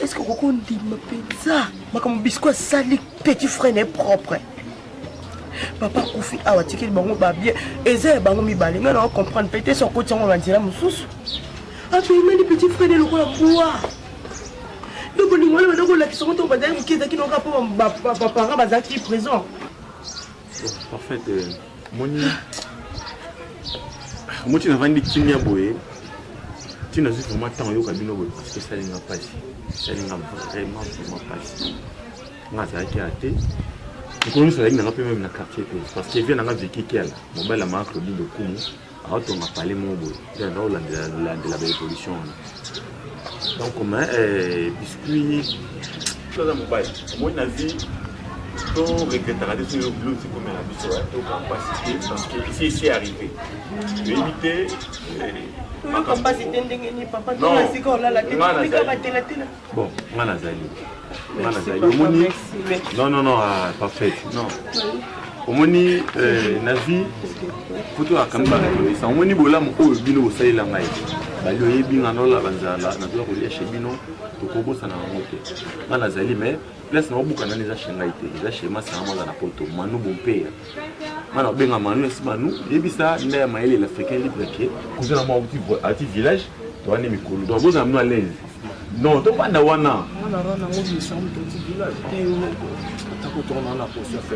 Est-ce que vous dit ma pizza? Ma comme biscuit sali petit frère n'est propre. Papa Koufi a watché le bango bien. Et c'est bango mi balé. Mais on comprend peut-être son côté on va dire la moussous. Ah puis mais les petits frères ne le quoi boire. Donc on dit moi le la qui sont on va dire qui n'ont pas papa bazar qui présent. Parfait. Moni. Moi tu n'as pas dit que tu m'as boé. Tu n'as vraiment tant yo kabino boy parce que ça n'a pas ici. Ça n'a vraiment pas ici. Moi ça qui a été. Je connais ça n'a pas même dans quartier parce que vient dans vécu qui là. Mon bel amant Claudie de Koumou. Alors on m'a parlé mon boy. C'est dans la belle pollution. Donc comment biscuit ça dans mon bail. Moi na vie ton regrettera de sur le bleu c'est comme la vie sur ton capacité parce que ici c'est arrivé. Éviter ma capacité ndengeni papa tu as si là la tête mais ka batela tela. Bon, moi Nazali. Omoni. Non, parfait. Non. Omoni na vie photo akamba ça omoni bolamu oyo bino bosalela ngai. Bali oyebi nganola banzala na doa kolia shebino tokobosa na ngote. Moi Nazali mais place na obuka na neza shengai te. Eza shema sa mwana na poto manu bompe. Mana benga manu esi manu yebisa nda ya maele l'africain libre ke kuzana ma ati village to ane mikolo donc boza mnu à l'aise non to panda wana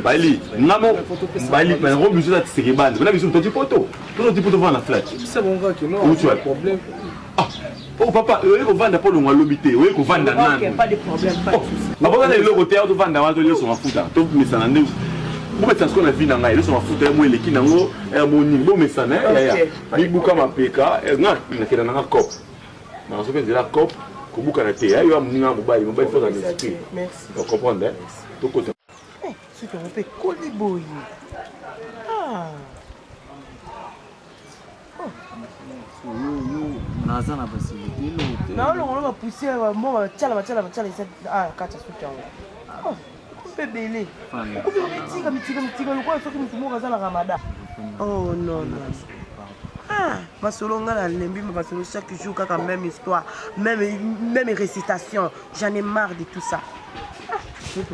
bali ngamo bali mais on besoin de tirer bande on a besoin de petit poteau vendre la flat c'est bon gars que non pas de problème ah oh papa on vendre pour le lobité on ko vendre nan pas de problème pas de souci papa na le côté to vendre wa to le so mafuta to misana ndeus vous mettez ce qu'on a vu dans la leçon à foutre moi les qui n'ont un monimbo mais ça n'est ni bouka ma peka non il n'a qu'à n'avoir cop dans ce que de la cop que bouka na té ayo amuna mobile faut dans l'esprit merci vous comprenez tout côté ce que on peut coller boy ah naza na facilité non on va pousser moi tchala ah kacha soutien oh bébé oh non ah masolo ngala lembi masolo chaque jour kaka même histoire même récitation j'en ai marre de tout ça tout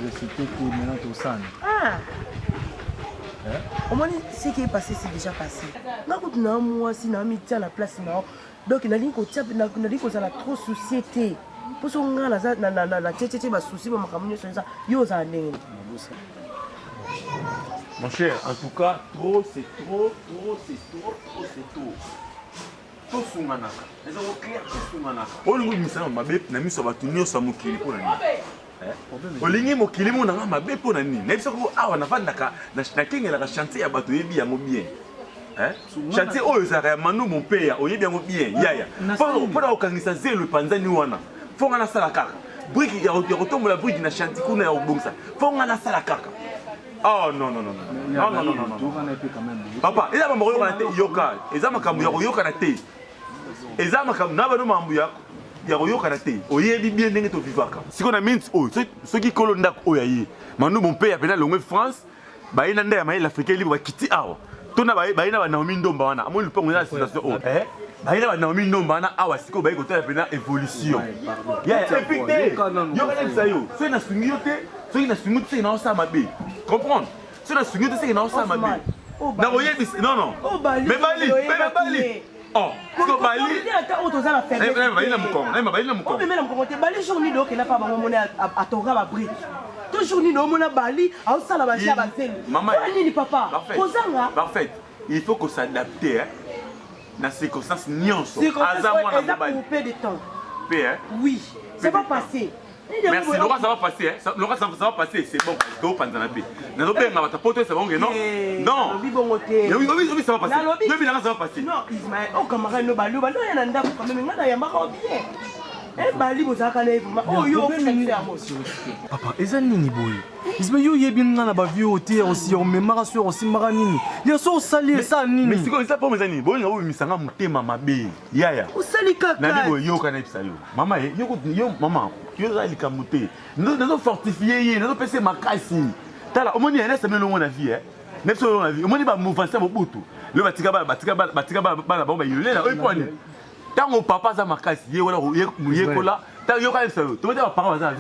réciter tout maintenant tout ça ah au moins ce qui est passé c'est déjà passé na ko na moi si na mi tia la place na donc na linko tia na linko za la trop société pour son gars la tchétché ba souci ba makamunyo ça yo za ndenge mon cher en tout cas trop c'est trop tout funganaka les ont clair tout funganaka olingo misana mabe na miso ba tunyo sa mokili pona ni olingi mokili mona nga mabe pona ni na biso ko awa na vandaka na kengela ka chantier ya bato yebi yango bien chantier oyo za ya manu mon père oyebi yango bien yaya pona okangisa zelo panzani wana fonga na sala kaka brique ya kotombola brique na chantier kuna ya obongsa fonga na sala kaka oh non papa eza ba moyo kana te yoka eza makambu ya koyoka na te eza makambu na bano mambu ya koyoka na te oyebi bien ndenge to vivaka siko na minutes oyo soki kolo ndako oyo aye manu mon père pena longwe France baina nda ya maïla africain libre bakiti awa tona baina ba Naomi Ndomba wana amoni lupango na situation oyo baina ba Naomi Ndomba wana awa siko bayi kotala pena évolution ya efite yo kana sayo so na sungi yote so na sungi yote na osama be comprendre so na sungi yote na osama be na oyebi non mais bali oh ko bali ata auto za la fête baina mukongo même mukongo te bali journée donc na pas ba mona atonga ba brique toujours ni no mona bali au sala ba ja ba zeli maman nini papa kozanga parfait il faut qu'on s'adapte na circonstances nyonso aza mwana mobali couper de temps oui ça va passer merci Laurent ça va passer Laurent ça va passer c'est bon to panzana pe na do benga bata poto ça va non non oui ça va passer oui ça va passer non Ismaël au camarade no bali bali na ndako quand même ngana ya maka bien bali bozaka na oh yo papa eza nini boy Ismaël yo yebi ngana ba vieux hôtel aussi on memara sur aussi maranini ya so sali ça nini mais siko ça pas mes amis boy ngabo misanga mutema mabe yaya usali kaka na bibo yo kana ipsa yo mama yo mama yo za likamute nazo fortifier ye nazo pese makasi tala omoni ene semelo mona vie neuf sur la vie. Au moins, il va mouvoir ça au bout. Le batika ba ba il est là. Oui, point. Tant mon papa ça marqué, il est là. Tant il y a ça. Tu vois, parents ça.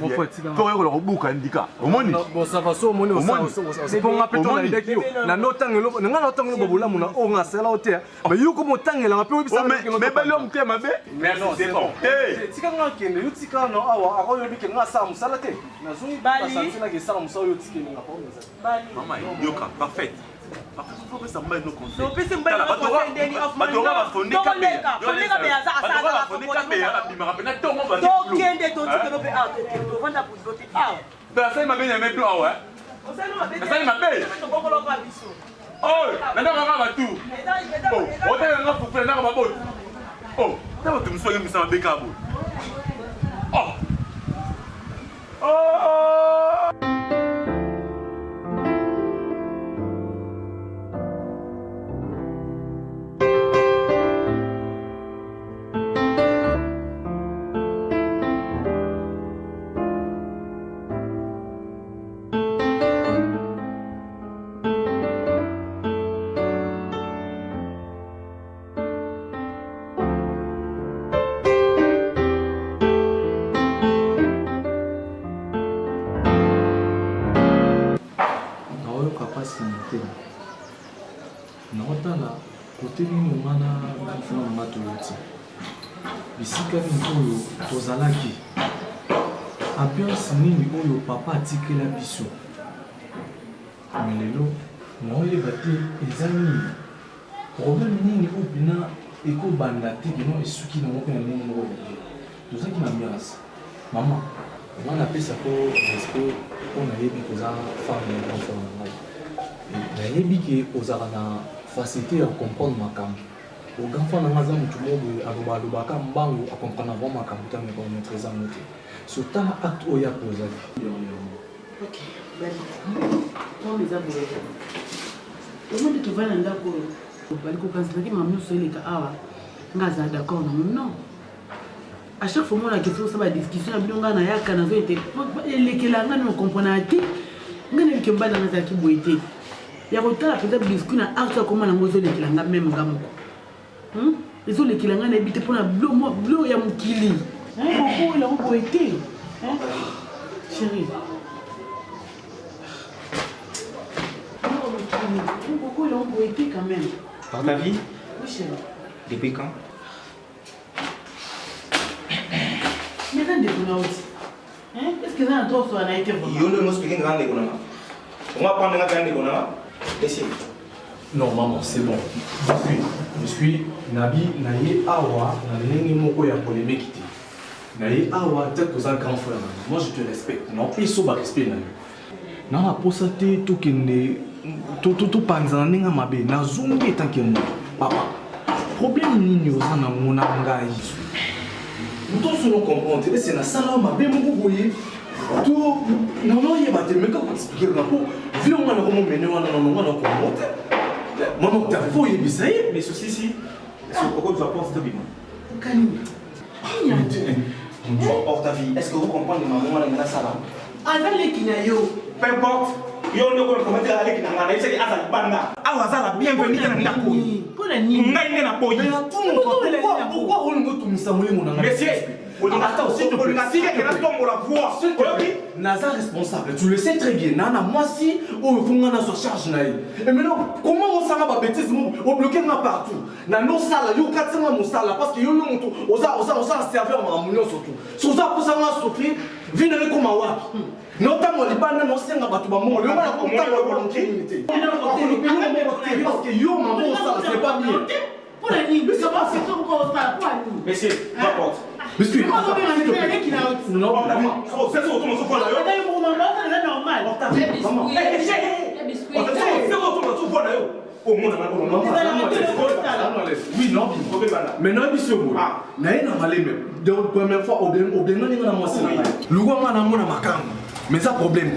Pour y avoir le bout indica. Au moins. Bon, ça va so, mon c'est pour rappeler ton idée que na notang lo, na notang lo bobola mona o nga sela hotel. Mais yo comme tang la pe bisa. Mais ben l'homme qui m'a fait. Merci, c'est bon. Eh, tika nga kende, yo tika no awa, ako yo bike nga sa musala te. Na zungi ba santi na ke sa musala yo tike nga pa nga sa. Maman, yoka, parfait. Parfait, faut que ça me mette nos conseils. Donc, puis c'est un peu de conseil d'Eni of Mano. Donc, naotala kote nini ngana funa mama toyoti bisika nini oyo tozalaki ambiance nini oyo papa atikela biso me lelo naoyeba te eza nini problème nini oyo mpena ekobanda te keno esuki nango mpe na ndenge moko boye tozalaki na ambiance mama nga napesa po respect mpo nayebi koza femme ya enfant na ngai nayebi ke ozala na facilité à comprendre makambo ogamfa na ngaza mutu mobo alobaka mbango akomprendre vraiment makambo ta mais comme maîtrise en note so tala acte oya poza OK bali on les a volé au moment de trouver un ndako bali ko kanisa ki mamu so ile ka awa ngaza d'accord non à chaque fois on a question ça va discussion bilonga na yaka na zo était elekela nga no comprendre ati ngene bikembala ngaza ki boité ya kotala peut-être biscuit na art comment na ngozo lekilanga même ngamoko ezo lekilanga na ebite pona blo ya mukili beaucoup il a beaucoup été chérie beaucoup il a beaucoup été quand même par ta vie oui chérie depuis quand mais quand de aussi est-ce que ça trop soit a été vraiment yo le mot speaking grande économie on va prendre la grande économie. Non, maman, c'est bon. Je suis Nabi, Naye Awa, Naye Moko ya polémique. Naye Awa, peut-être que c'est un grand frère. Moi, je te respecte. Non, il faut respect. Non, la posate, tout kende, tout panzan, n'enga mabe, na zungi tant que papa. Problème ni nous en a mon angai. Nous tous nous comprenons. C'est la salle mabe mon boye. Tout, non, il y a des mecs qui expliquent la peau. Viens, on a comment mener, on a comment. Maman, t'as faux, il est bizarre. Mais ceci, si. Pourquoi tu apportes cette vie? Tu apportes ta vie. Est-ce que vous comprenez maman, on a une salle? avec les kinayo Peu importe. Yo ne connais comment dire avec Nanga, il sait que Azal Banda. Awazala, bienvenue dans le Ndako. pour la nuit Ngaine na boyi. Pourquoi on nous tombe ça, Monsieur, attends, s'il te plaît, si quelqu'un tombe la voix, Naza responsable, tu le sais très bien. Nana, moi si, on faut qu'on soit charge naï. Et maintenant, comment on s'en va bêtise, on bloque partout. Dans nos salles, il y a 400 mon salle parce que yo on ça serveur en moulin surtout. Sur ça pour ça on a sauté, venez comme awa. Notamment les bandes non c'est ngaba tuba mo, le mala comme ta volonté. Parce que yo maman ça c'est pas bien. pour la nuit mais ça va c'est tout pour la nuit monsieur, n'importe. Monsieur, comment on va faire avec qui là non, C'est ça, on se voit là. c'est pour maman c'est normal Maman, oui, non, mais non, monsieur, mais non, première fois, au bien, moi, c'est mais ça problème,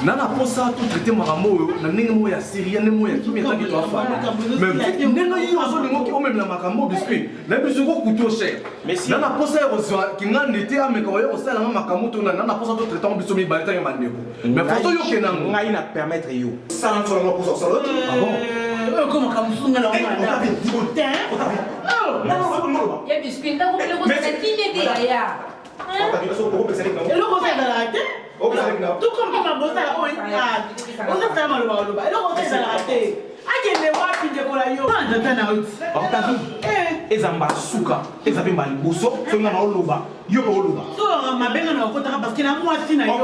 nana posa tout traiter makambo na ndenge mo ya série ndenge mo ya kimi tangi to afana mais ndenge yi ozo lingo ki o même la makambo biscuit na biso ko couteau cher nana posa ya ozwa kinga ndete ameka oyo osala nga makambo to nana posa tout traiter biso mi baleta ya mandeko mais photo yo kenango ngai na permettre yo sala nsolo ngo posa solo ah bon comment comme sunga la manda non ya biscuit ndako le ko sa kine de ya eloko ezalaka te tokompa mabosala oyo ozosala maloba oloba eloko ozo ezalaka te akende wapi ndekola yo nzata na oti okavi eza mbasuka eza mpe maliboso soki nga na oloba yo mpe oloba soka mabenga na okotaka parceke na mwasi na yo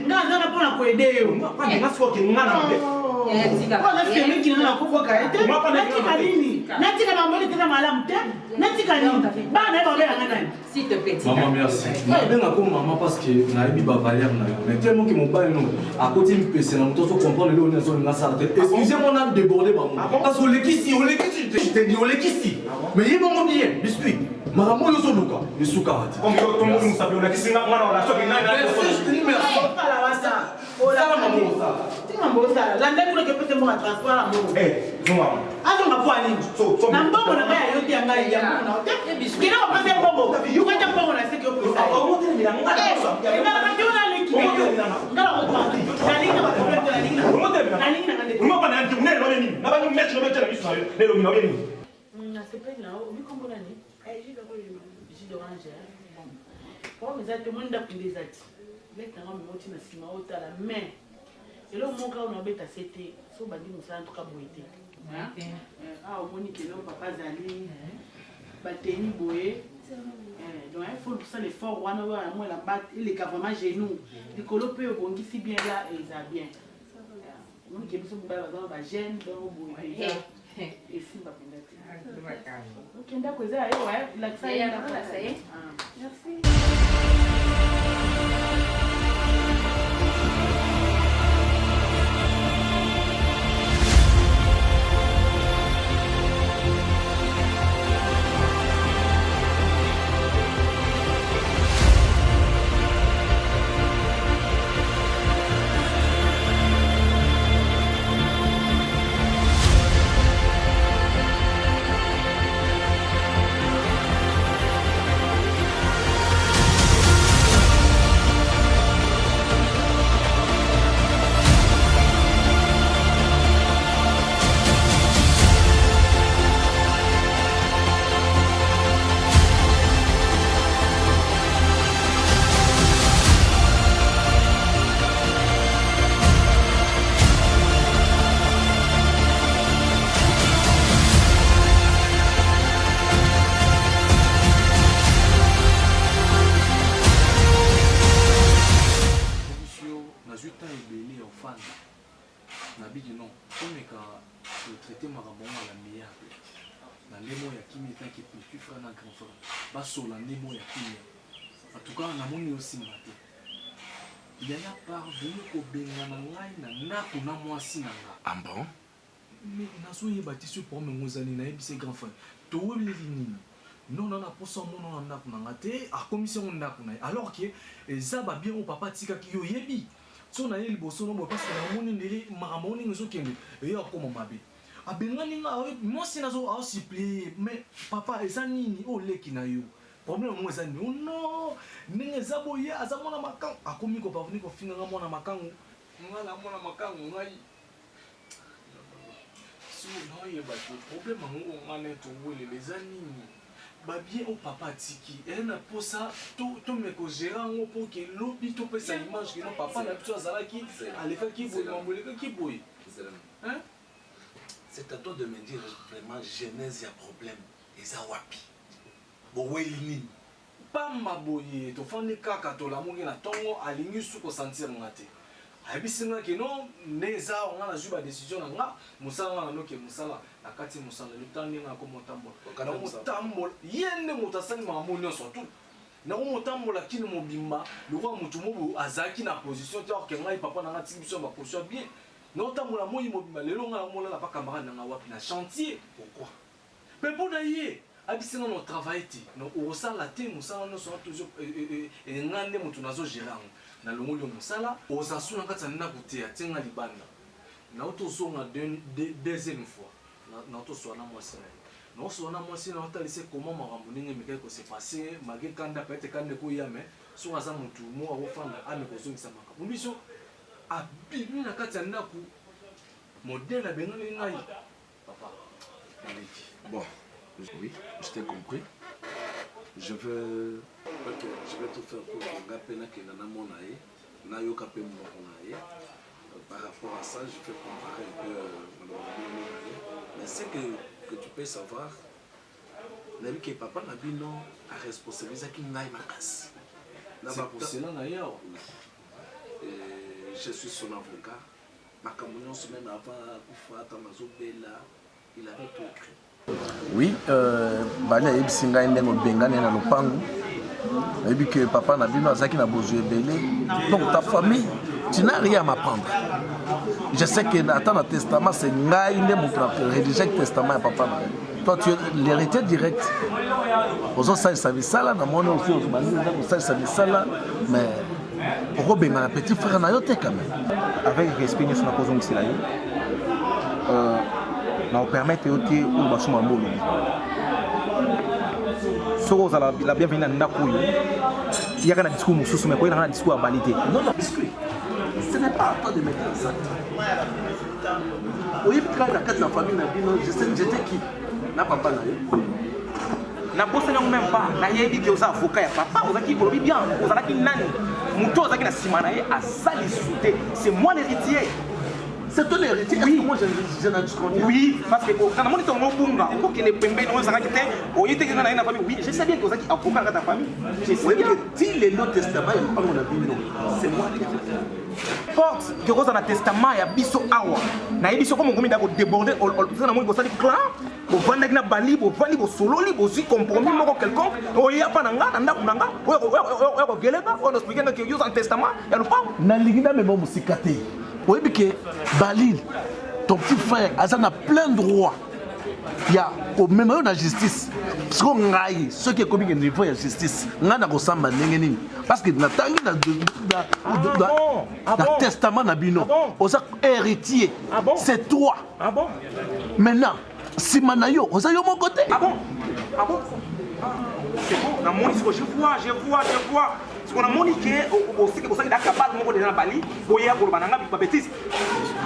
nga azanga mpona koede yo nga soki nga na mabe wana femekina na kokoka ete natika nini natika bamboli tena malamu te natika nini bana ye babelanga nani s'il te plaît maman merci nabenga ko maman parce que nayebi bavaleur na yo mais tellement que mobali no akoti mpese na moto ozo comprendre lelo oni azolinga sala te excusez moi na débordé bango parce que olekisi te di olekisi mais ye bango bien biscuit makambo oyo ozoluka esukaka te comme yo tomoki mosapi olakisi nga na ola soki osala maman osala timambosala landa kuloke pete mboka transport ya mbongo zongama azonga po anini na mbongo na ngai ayo te ya ngai ya mbongo na te kina kopesa mbongo ukata mbongo na seki opesa elo moka on obeta sete so bandi musala ntuka boye te omoni kelo papa azali bateni boye donc il faut ça l'effort wana oyo amo eleka vraiment genou likolo mpe obongisi bien là eza bien omoni ke biso mobali bazana bagene donc boye eza esimba mpenza te ok ndako eza yo lakisa ye merci. basola ndemo ya kimia en tout cas namoni osimba te yaya parvenu kobengana ngai na ndako na mwasi na nga ah bon mais nazoyeba te so problème ngo ezali nayebisa grand frère toweleli nini non na posa mono na ndako na nga te akomisi yango ndako na ye alors que eza babien oyo papa atikaki yo oyebi so na ye liboso no boye parce que namoni ndele makambo oninga ezokende eyo akoma mabe abengani nga mwasi nazo aosiplie mais papa eza nini oleki na yo problème mo eza nini oh non ndenge eza boye aza mwana makangu akomi kopaveni kofinga nga mwana makangu nga na mwana makangu ngai so naoyeba te problème yango nga na towelela eza nini babien o papa atiki ena posa tomeka ogéra yango mpo ke lobi topesa image keno papa na biso azalaki alekaki boye mambolekaki boye. C'est à toi de me dire vraiment genèse ya problème eza wapi boweli nini pamba boye tofandi kaka tolamongi na ntongo alingi su kosentir nga te ayebisi nga ke non nde eza nga nazwi badécision na nga mosala nga nanoke mosala na kati mosala lotala ndenge nakomotambola ye nde moto asali makambo nyonso tu nakomotambola kini mobimba lokola motu mobo azalaki na position te orke ngai papa na nga tiki biso ya baposition bien naotambola moi mobimba lelo nga nakomolala pa camarade na nga wapi na chantier pourquoi mpe mpo na ye abisinga no travail te no osala te mosala nyonso na toujours nga nde moto nazogéra yango na longo lio mosala ozasu na kati ya ndako te atenga libanda na otozonga deuxième fois na otoswana mwasi na ye na oswana mwasi na otalise comment makambo ndenge mekaki kose passe malgré kanda peut-être kanda koya mais soki aza motu moko akofanda ame kozongisa makambo biso abimi na kati ya ndako modèle abengani ngai papa Maliki. Bon, oui, je t'ai compris. Je vais tout faire pour que Ngapena Kenana Monae, Nayoka Monae. Par rapport à ça, je vais comparer un peu mais c'est que tu peux savoir, même que papa Nabino a responsabilisé qui n'a pas casse. C'est cela d'ailleurs. Je suis son avocat. Ma communion semaine avant Koufata Mazobela, il avait tout écrit. Oui, bali ayebisinga ndenge obengani na lopango. Ayebi que papa na bino azaki na bozo ebele. Donc ta famille, tu n'as rien à m'apprendre. Je sais que dans le testament c'est ngai ndé mon rédiger le testament à papa. Toi tu es l'héritier direct. Ozo ça service ça là na moni aussi ozo bali ça service ça là mais pour benga na petit frère na yo te quand même. Avec respect nous na kozong sila yo. Na permettre yote ou basuma mbolo. Soko za la bienvenue na ndako yo. Il y a un discours mususu mais quoi il y a un discours à validité. Non, biscuit. Ce n'est pas à toi de mettre ça. Oui, quand la carte de la famille n'a pas, j'étais qui? N'a pas parlé. Na bosse na même pas. Na yebi que oza avocat ya papa, oza ki bolobi bien, oza ki nani. Muto oza ki na simana ye a sali souté. C'est moi l'héritier. C'est toi l'héritier. Oui, moi je n'ai pas. Oui, parce que quand on est en Mobunga, on peut que les pembés nous ont quitté, on était dans la famille. Oui, je sais bien que vous êtes avocat dans ta famille. Je sais bien. Si le Nouveau Testament, c'est moi qui ai fait. Porte que vous avez un testament, il y a biso awa. Na biso comme on a débordé, on a mon gossali clan, on vend na bali, on vend au solo, on suit compromis moko quelconque. On y a pas nanga, nanga, on geleba, on explique que vous avez un testament, et nous pas. Na ligina me bon musikate. Oui, que Balil, ton petit frère, il a plein de droits. Il y a au même moment la justice. Parce qu'on a ceux qui ont commis une niveau de justice. On a parce que dans le testament Nabino, on a héritier. C'est toi. Ah bon? Maintenant, si Manayo, on a eu mon côté. Ah bon? Ah bon? C'est bon, dans mon histoire, je vois. Parce qu'on a moniqué aussi que vous savez d'accabat mon côté dans la Bali, boya pour bananga bi bêtise.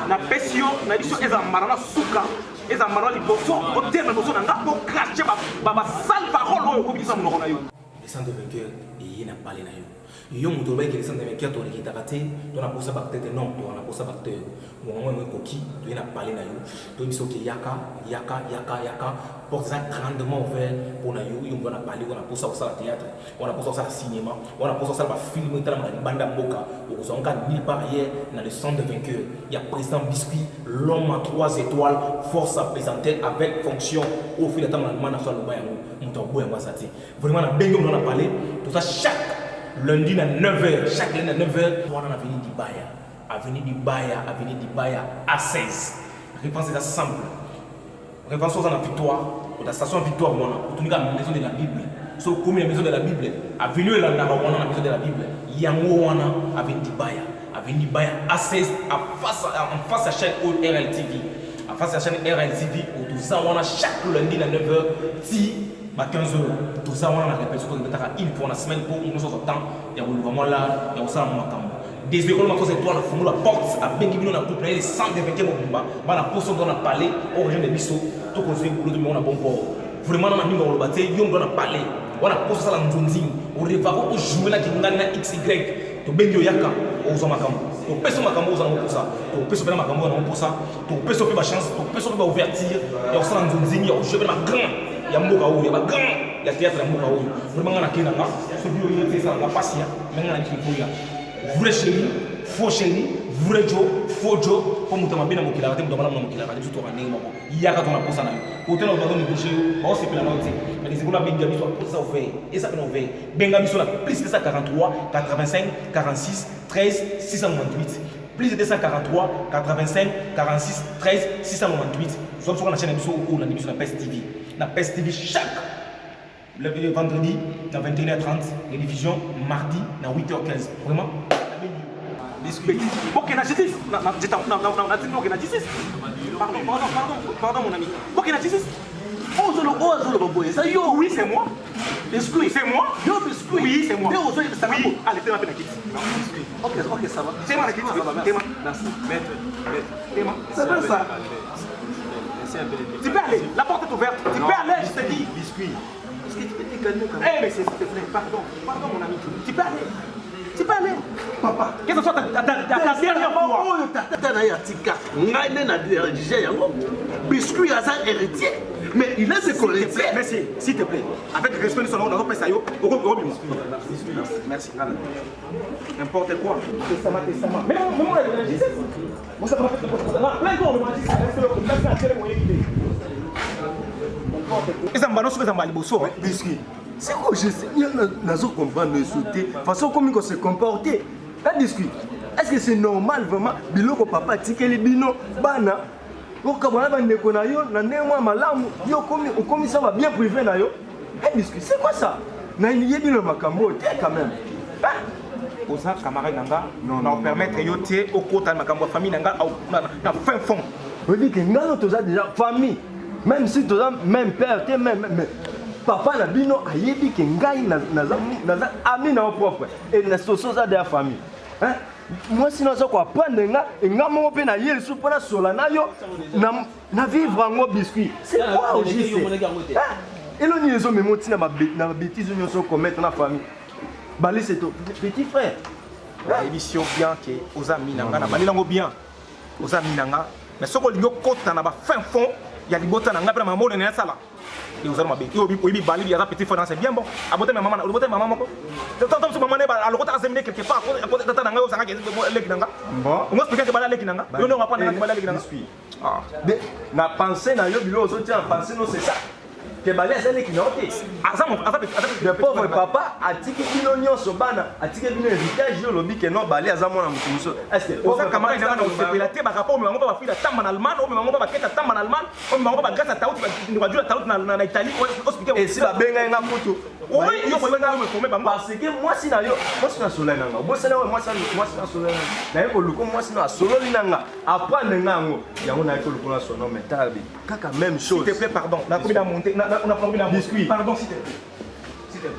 Na pesio, na biso ezamara suka, ezamara liboso, au terme boso nanga pour cracher ba sale parole ko bisa mon na yo. Les centres de vainqueur et na parler na yo. Yo moto ba les centres de vainqueur to ki takate, to na posa bakte non, to na posa bakte. Mon moment koki, to na parler na yo. To biso ki yaka. Porte ça grandement ouvert pour na yo, on va parler, on a posé ça au théâtre, on a posé ça au cinéma, on a posé ça au film, on a posé banda boka, on a nulle part ailleurs dans le centre de vainqueur. Il y a président Biscuit, l'homme à 3 étoiles, force à présenter avec fonction au fil de temps dans le bayan, vraiment on a bien on a parlé, tout ça chaque lundi à 9h, chaque lundi à 9h, on a avenue du Baya à 16. La réponse est simple. Réponse à la victoire, la station victoire, on a la maison de la Bible. So, comme la maison de la Bible, avenue de la maison de la Bible, Yango wana, avenue Baya, A16, en face à chaîne RLTV. En face à chaîne RLTV, où tout ça, on a chaque lundi à 9h, si à 15h, tout ça, on a la répétition une fois la semaine pour nous autres temps, il y a vraiment là, il y a ça, des écoles de étoiles font la porte à Benguibino na couple les centres de vainqueurs Mobumba ba na poso dans la palais au région de Bisso tout construit pour le monde bon port vraiment na mingo lo baté yom dans la palais wana poso sala nzonzi au revako au jouer la kingana XY to bengio yaka au zo makambo to peso makambo za na posa to peso bela makambo na posa to peso pe ba chance to peso ba ouverture ya sala nzonzi ya jouer ba grand ya mboka o ya ba grand ya théâtre ya mboka o vraiment na kina na so bio yote ça la pasia menga na kipoya vrai chéri, faux chéri, vrai Joe, faux Joe, comme tu m'as bien montré la tête de madame Mokila, tu te rends compte. Il y a quand on a posé là. Côté on va donner des choses, on s'est fait la note. Mais les écoles à Benjamin sont pour ça ouvert. Et ça nous ouvert. Benjamin sont là plus de 143, 85, 46, 13, 698. Plus de 243, 85, 46, 13, 698. Nous sommes sur la chaîne émission ou la émission de la PES TV. La PES TV chaque le vendredi à 21h30, les diffusions mardi à 8h15. Vraiment, Ok, la justice. Ok, la justice. Pardon, mon ami. Ok, la justice. Oui, c'est moi. Biscuit, c'est moi. Oui, c'est moi. Oui, allez, fais-moi la quitte. Ok, ça va. Fais-moi la quitte. Merci. Maître. C'est bien ça. Tu peux aller. La porte est ouverte. Tu peux aller, je te dis. Biscuit. Est-ce que tu peux te calmer quand même? Eh, mais s'il te plaît, pardon, mon ami. Tu peux aller. Tu peux aller. Papa. Qu'est-ce que ce soit ta dernière fois? Oh, tata na yatika. Ngaine na dirige yango. Biscuit à sa héritier. Mais il a ses collègues. Merci, s'il te plaît. Avec le respect de son nom, on a fait ça. Merci. N'importe quoi. Testament. Mais moi, je dis ça. Moi, ça m'a fait plein de temps, on m'a dit ça. C'est quoi je sais, je comprends le sauter, façon comme il se comporter. Est-ce que c'est normal vraiment, biloko papa tike les bino, bana, ça va bien privé na yo. C'est quoi ça? Na yebi le makambo quand même. Oza camarade nanga, na permettre yo tie au côté de makambo famille nanga na fin fond. On dit que ngalo toza déjà famille, même si toza même père, même papa na bino ayebi que ngai na ami na propre et na soso za de la famille. Hein? Moi sinon ça quoi prendre nga mo pe na yeli sou pona sola na yo na vivre en biscuit. C'est quoi aujourd'hui? Et l'on y est au même temps na bêtise nous sommes commettre na famille. Bali c'est ton petit frère. Émission bien que aux amis nanga na bali lango bien. Aux amis nanga mais ce que lingo kota na ba fin fond ya libota nanga pe na maman na sala. Et aux amis mabe. Obi bali ya petit frère c'est bien bon. Abote ma maman na abote ma maman ko. Tant que maman na ba aloko ta zemine quelque part côté tata nanga osanga ke leki nanga. Bon, on explique que bala leki nanga. Yo no va pas nanga bala leki nanga. Ah. Na pensée na yo bilo so tiens penser non c'est ça. Que balé c'est qui noté. Le pauvre papa a tiqué bino nyonso bana, a tiqué bino héritage yo lobi que non balé aza mona mutuso. Est-ce que pauvre camarade na se pelater ba rapport maman ba fila tamba na Allemagne, maman ba keta tamba na Allemagne, maman ba grâce à taouti ba jula taouti na Italie, hospital. Et si ba benga nga mutu. Oui, yo ko benga me former ba parce que moi si na yo, moi si na solo nanga. Moi si na solo nanga. Na yo ko luko moi si na solo nanga. Apprendre ngango. Yango na ko luko na sono mental bi. Kaka même chose. S'il te plaît pardon, na ko monter on a pas envie d'un biscuit. Pardon, s'il te plaît. S'il te plaît.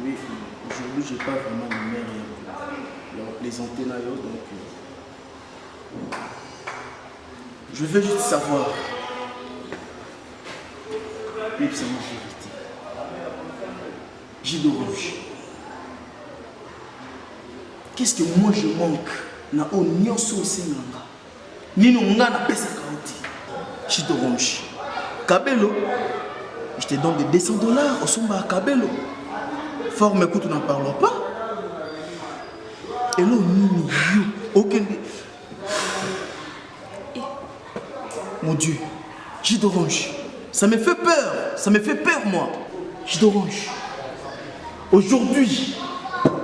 Oui, aujourd'hui, je n'ai pas vraiment de mère les antennes donc je veux juste savoir. Oui, c'est ma vérité. J'ai de rouge. Qu'est-ce que moi je manque? Na o nyonso osenanga. Nino nga na pesa kaoti. J'ai de rouge. Kabelo. Je te donne des $200 au somba à Kabelo. Fort mais écoute, tu n'en parles pas. Et là, nini yo. Aucun. Mon Dieu. J'ai d'orange. Ça me fait peur. Ça me fait peur, moi. J'ai d'orange. Aujourd'hui,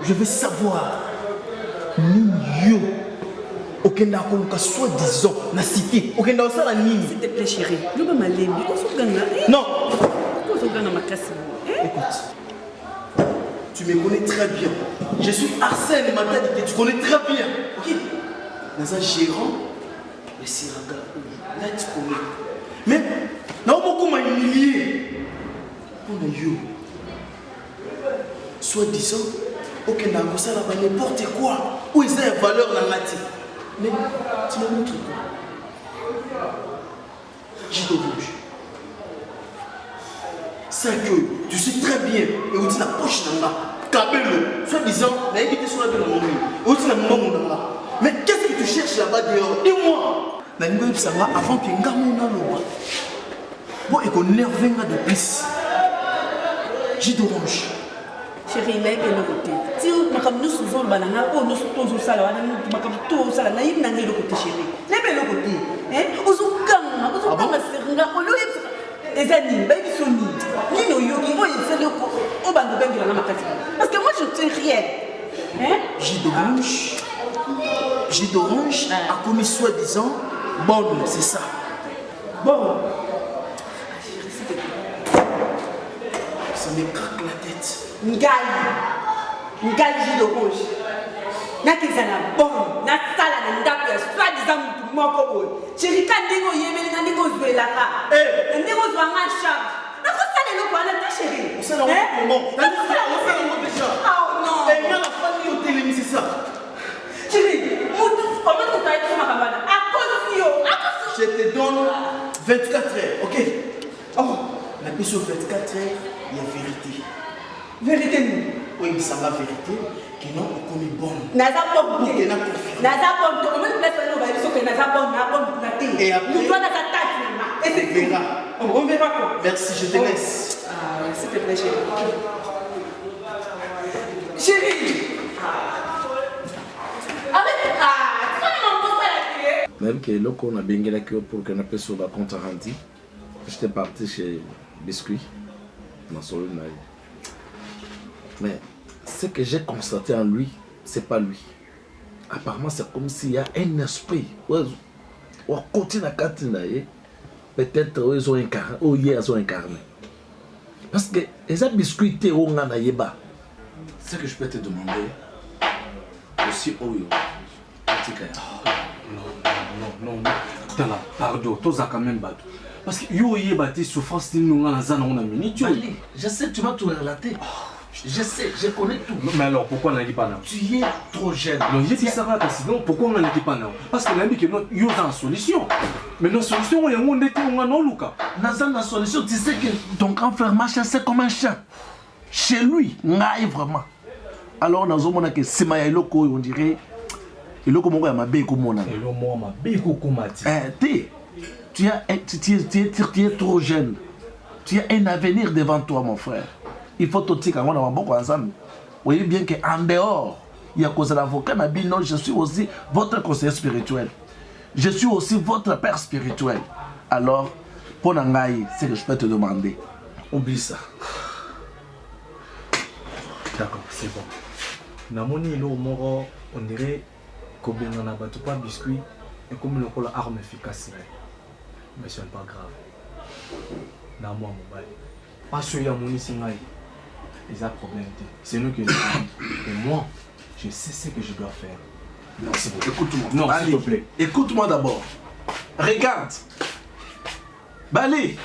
je vais savoir. Nini yo. Aucun d'accord, soi-disant, la cité. Aucun d'accord, ça la nini. S'il te plaît, chérie. Nous sommes à l'aimer. Non. Écoute. Tu me connais très bien. Je suis Arsène Matadité, tu connais très bien. Ok. Dans un gérant, le Siraga, là tu connais. Mais, non, beaucoup m'a humilié. On a eu. Soit-disant, ok, n'a pas ça là-bas, n'importe quoi. Où ils ont une valeur dans la tête. Mais, tu me montres quoi? J'ai de rouge. C'est que tu sais très bien, et où tu la poche dans la. Kabelo, soi-disant, n'a évité sur la belle aussi la maman. Mais qu'est-ce que tu cherches là-bas dehors? Dis-moi. Nango Ipsanga avant que Ngamon n'a l'eau. Bon, et qu'on nerve de plus. J'ai d'orange. Chérie, là, il y a le côté. Si nous sommes en banana, nous sommes tous au salon, nous sommes tous au salon, nous sommes le côté chérie. Là, il y a le côté. Nous sommes les amis, ils sont ni nos yogi, ils sont au banc de bain de la makati. Parce que moi, je ne sais rien. Jus d'orange a commis soi-disant bonne, c'est ça. Bon. Ça me craque la tête. Ngali jus d'orange. Nakizana bon, na sala na ndapo ya soi-disant mutu moko boye. Chérie kandingo yemeli na ndingo zwelaka. Ndingo zwanga charge. Nakosala eloko wana ta chérie. On sait comment? On sait déjà. Oh non. Et là la famille au télé, c'est ça. Chérie, mutu comment tu peux être makabana? Je te donne 24 heures, ok? Oh, la question 24 heures, il y a vérité. Vérité nous? Oui, mais ça va vérité. Qui non, on connaît bon. Naza bon. Naza bon. Comment tu laisses faire nos bails? Sauf que Naza bon, et après, nous doit Naza tâche. Et c'est verra. On verra quoi. Merci, je te laisse. Ah, s'il te plaît, chérie. Chérie. Même que là, on a bien gagné pour qu'on appelle sur la compte rendu, j'étais parti chez Biscuit, dans son lieu. Mais ce que j'ai constaté en lui, c'est pas lui. Apparemment, c'est comme s'il y a un esprit. On continue à continuer. Peut-être ils ont incarné, ou hier ils ont incarné. Parce que les biscuits, on a yeba. Ce que je peux te demander, aussi, Oyo, non. Tala, pardon, toi quand même battu. Parce que yo yé battu souffrance ni nous en zana on a minute. Je sais, tu vas tout relater. Je sais, je connais tout. Mais alors pourquoi on n'a pas là? Tu es trop jeune. Non, je dis ça va sinon pourquoi on n'a pas là? Parce que l'ami que non yo dans solution. Mais non solution on y a on était on a non Luka. Dans la solution, tu sais que ton grand frère marche c'est comme un chat. Chez lui, ngaï vraiment. Alors on a zomona que Simaya Eloko on dirait Eloko moko ya mabe ko mona. Eloko moko mabe ko komati. Tu es trop jeune. Tu as un avenir devant toi, mon frère. Il faut te dire qu'on a beaucoup ensemble. Vous voyez bien qu'en dehors, il y a cause de l'avocat, non, je suis aussi votre conseiller spirituel. Je suis aussi votre père spirituel. Alors, pour Nangaï, c'est ce que je peux te demander. Oublie ça. D'accord, c'est bon. Namoni lo moro, on dirait que on n'a pas biscuit et comme le arme efficace. Mais ce n'est pas grave. Dans moi, mon bail. Parce que mon singaï, ils ont problème. C'est nous qui le faisons. Et moi, je sais ce que je dois faire. Merci beaucoup. Écoute-moi. Non, s'il te plaît. Écoute-moi d'abord. Regarde. Bali.